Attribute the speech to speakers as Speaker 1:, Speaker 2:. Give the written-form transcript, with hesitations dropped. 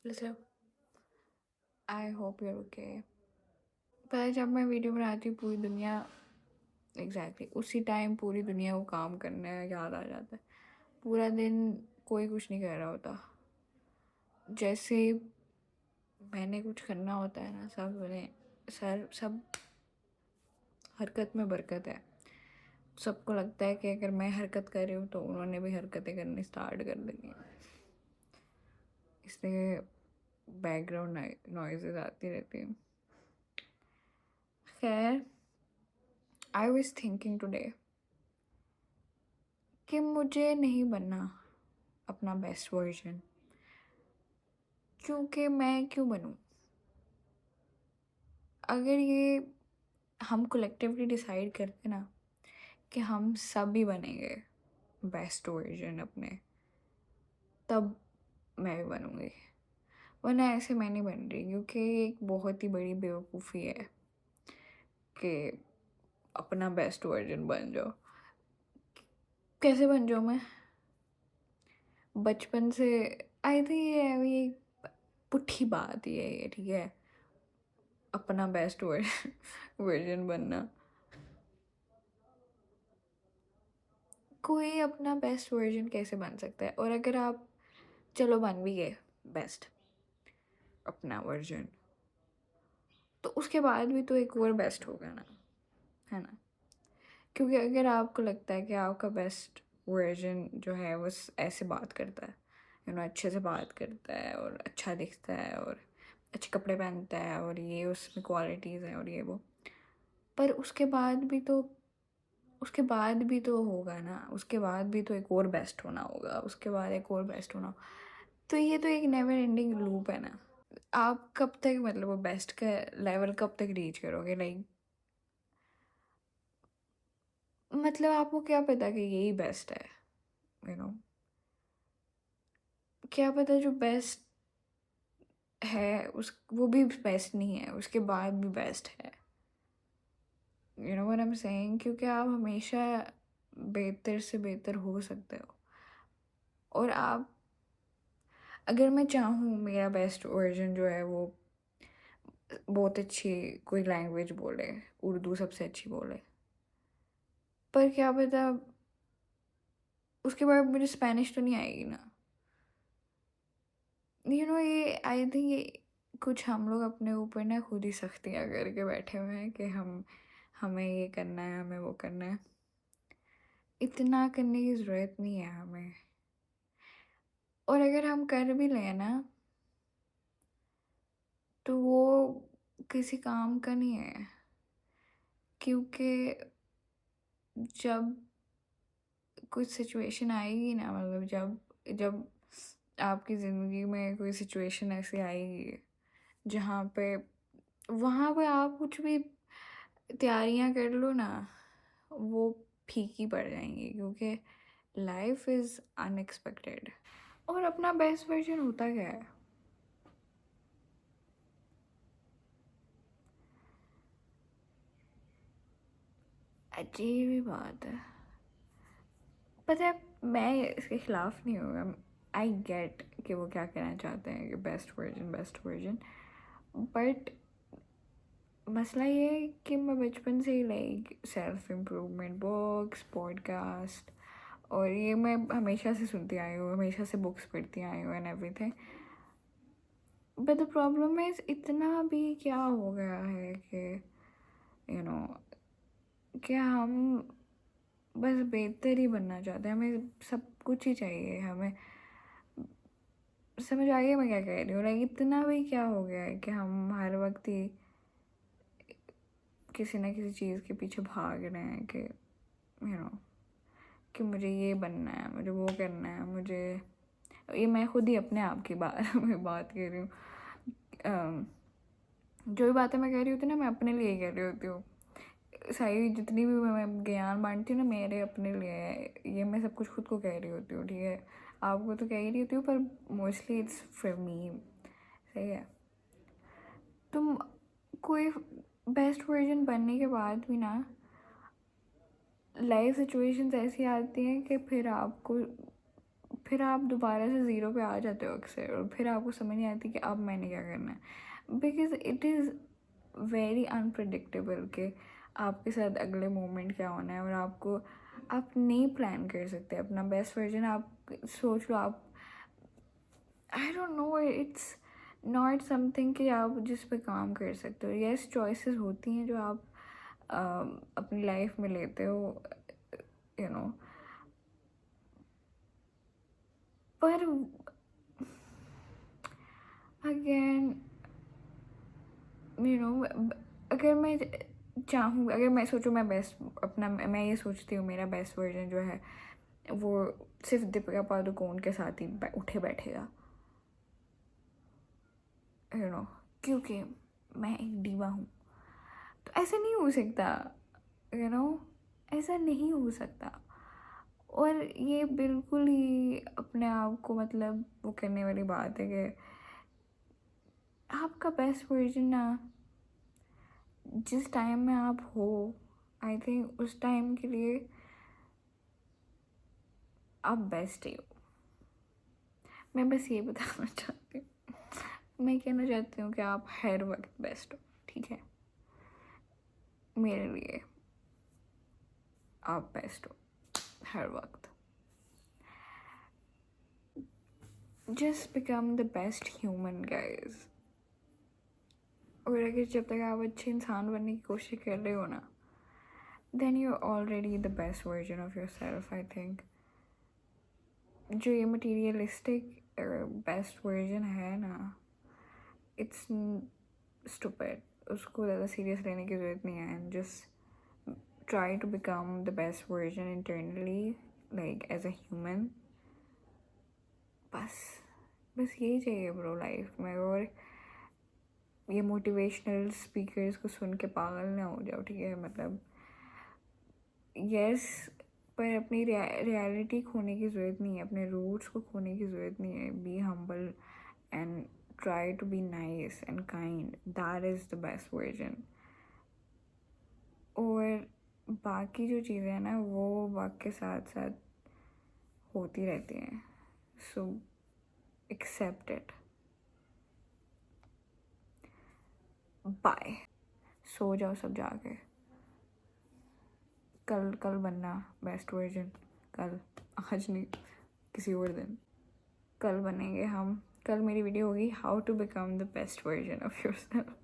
Speaker 1: मतलब I hope you're okay. पर जब मैं वीडियो बनाती हूँ पूरी दुनिया एग्जैक्टली उसी टाइम पूरी दुनिया को काम करने याद आ जाता है। पूरा दिन कोई कुछ नहीं कर रहा होता। जैसे मैंने कुछ करना होता है ना, सब हरकत में बरकत है। सबको लगता है कि अगर मैं हरकत कर रही हूँ तो उन्होंने भी हरकतें करनी स्टार्ट कर देनी है, इसलिए बैकग्राउंड नॉइजेज आती रहती हैं। खैर, आई वॉज थिंकिंग टुडे कि मुझे नहीं बनना अपना बेस्ट वर्जन, क्योंकि मैं क्यों बनूं? अगर ये हम कलेक्टिवली डिसाइड करते ना कि हम सब ही बनेंगे बेस्ट वर्जन अपने, तब मैं भी बनूंगी। वरना ऐसे मैं नहीं बन रही, क्योंकि ये एक बहुत ही बड़ी बेवकूफ़ी है कि अपना बेस्ट वर्जन बन जाओ। कैसे बन जाऊँ मैं? बचपन से आई थी ये पुट्ठी बात ही है ये, ठीक है? अपना बेस्ट वर्जन बनना, कोई अपना बेस्ट वर्जन कैसे बन सकता है? और अगर आप चलो बन भी गए बेस्ट अपना वर्जन, तो उसके बाद भी तो एक और बेस्ट होगा ना, है ना? क्योंकि अगर आपको लगता है कि आपका बेस्ट वर्जन जो है वो ऐसे बात करता है, अच्छे से बात करता है और अच्छा दिखता है और अच्छे कपड़े पहनता है और ये उसमें क्वालिटीज़ हैं और ये वो, पर उसके बाद भी तो होगा ना, उसके बाद भी तो एक और बेस्ट होना होगा, उसके बाद एक और बेस्ट होना। तो ये तो एक नेवर एंडिंग लूप है ना। आप कब तक मतलब वो बेस्ट का लेवल कब तक रीच करोगे? लाइक मतलब आपको क्या पता कि यही बेस्ट है? यू नो क्या पता जो बेस्ट है उस वो भी बेस्ट नहीं है, उसके बाद भी बेस्ट है। You know what I am saying? क्योंकि आप हमेशा बेहतर से बेहतर हो सकते हो। और आप, अगर मैं चाहूँ मेरा बेस्ट वर्जन जो है वो बहुत अच्छी कोई लैंग्वेज बोले, उर्दू सबसे अच्छी बोले, पर क्या पता उसके बाद मुझे स्पेनिश तो नहीं आएगी ना। ये आई थिंक ये कुछ हम लोग अपने ऊपर ना खुद ही सख्तियाँ करके बैठे हुए हैं कि हमें ये करना है, हमें वो करना है। इतना करने की ज़रूरत नहीं है हमें। और अगर हम कर भी लें ना, तो वो किसी काम का नहीं है, क्योंकि जब कुछ सिचुएशन आएगी ना, मतलब जब जब आपकी ज़िंदगी में कोई सिचुएशन ऐसी आएगी जहाँ पे वहाँ पे आप कुछ भी तैयारियाँ कर लो ना, वो फीकी पड़ जाएंगी, क्योंकि लाइफ इज़ अनएक्सपेक्टेड। और अपना बेस्ट वर्जन होता क्या है? अजीब ही बात है। पता है, मैं इसके ख़िलाफ़ नहीं हूँ। आई गेट कि वो क्या कहना चाहते हैं कि बेस्ट वर्जन, बट मसला ये है कि मैं बचपन से ही like self improvement books, podcast और ये मैं हमेशा से सुनती आई हूँ, हमेशा से बुक्स पढ़ती आई हूँ and everything. But the problem is इतना भी क्या हो गया है कि यू नो कि हम बस बेहतर ही बनना चाहते हैं, हमें सब कुछ ही चाहिए हमें। समझ आ गई मैं क्या कह रही हूँ? लाइक इतना भी क्या हो गया है कि हम हर वक्त ही किसी ना किसी चीज़ के पीछे भाग रहे हैं कि यू नो कि मुझे ये बनना है, मुझे वो करना है, मुझे ये मैं खुद ही अपने आप की बात में बात कर रही हूँ। जो भी बातें मैं कह रही होती हूँ ना, मैं अपने लिए ही कह रही होती हूँ। सारी जितनी भी मैं ज्ञान बांटती हूँ ना, मेरे अपने लिए है। ये मैं सब कुछ खुद को कह रही होती हूँ, ठीक है? आपको तो कह ही रही होती हूँ, पर मोस्टली इट्स फॉर मी। सही है? तुम कोई बेस्ट वर्जन बनने के बाद भी ना लाइफ सिचुएशंस ऐसी आती हैं कि फिर आपको फिर आप दोबारा से ज़ीरो पे आ जाते हो अक्सर, और फिर आपको समझ नहीं आती कि अब मैंने क्या करना है, because it is very unpredictable कि आपके साथ अगले मोमेंट क्या होना है, और आप नहीं प्लान कर सकते अपना बेस्ट वर्जन। आप सोच लो, आप I don't know, it's not something कि आप जिस पे काम कर सकते हो। यस, चॉइसेस होती हैं जो आप अपनी लाइफ में लेते हो, यू नो, पर अगेन, यू नो, अगर मैं चाहूँ, अगर मैं सोचूं मैं बेस्ट अपना, मैं ये सोचती हूँ मेरा बेस्ट वर्जन जो है वो सिर्फ दीपिका पादुकोण के साथ ही उठे बैठेगा, यू नो, क्योंकि मैं एक डीवा हूँ। तो ऐसा नहीं हो सकता, यू नो, ऐसा नहीं हो सकता। और ये बिल्कुल ही अपने आप को मतलब वो करने वाली बात है कि आपका बेस्ट वर्जन ना जिस टाइम में आप हो, आई थिंक उस टाइम के लिए आप बेस्ट ही हो। मैं बस ये बताना चाहती हूँ, मैं कहना चाहती हूँ कि आप हर वक्त बेस्ट हो, ठीक है? मेरे लिए आप बेस्ट हो हर वक्त। Just become the best human guys. और अगर जब तक आप अच्छे इंसान बनने की कोशिश कर रहे हो ना, then you are already the best version of yourself, I think. जो ये मटीरियलिस्टिक बेस्ट वर्जन है ना, इट्स स्टूपिड। उसको ज़्यादा सीरियस लेने की ज़रूरत नहीं है, and just try to become the best version internally, like as a human. बस बस यही चाहिए ब्रो लाइफ में। और ये मोटिवेशनल स्पीकर्स को सुन के पागल ना हो जाओ, ठीक है? मतलब यस, पर अपनी रियलिटी खोने की ज़रूरत नहीं है, अपने रूट्स को खोने की ज़रूरत नहीं है। Be humble and try to be nice and kind, that is the best version. और बाकी जो चीज़ें हैं ना, वो वक्त के साथ साथ होती रहती हैं, सो एक्सेप्ट इट। बाय। सो जाओ सब जाके। कल कल बनना बेस्ट वर्जन, कल, आज नहीं, किसी और दिन। कल बनेंगे हम। कल मेरी वीडियो होगी how to become the best version of your self.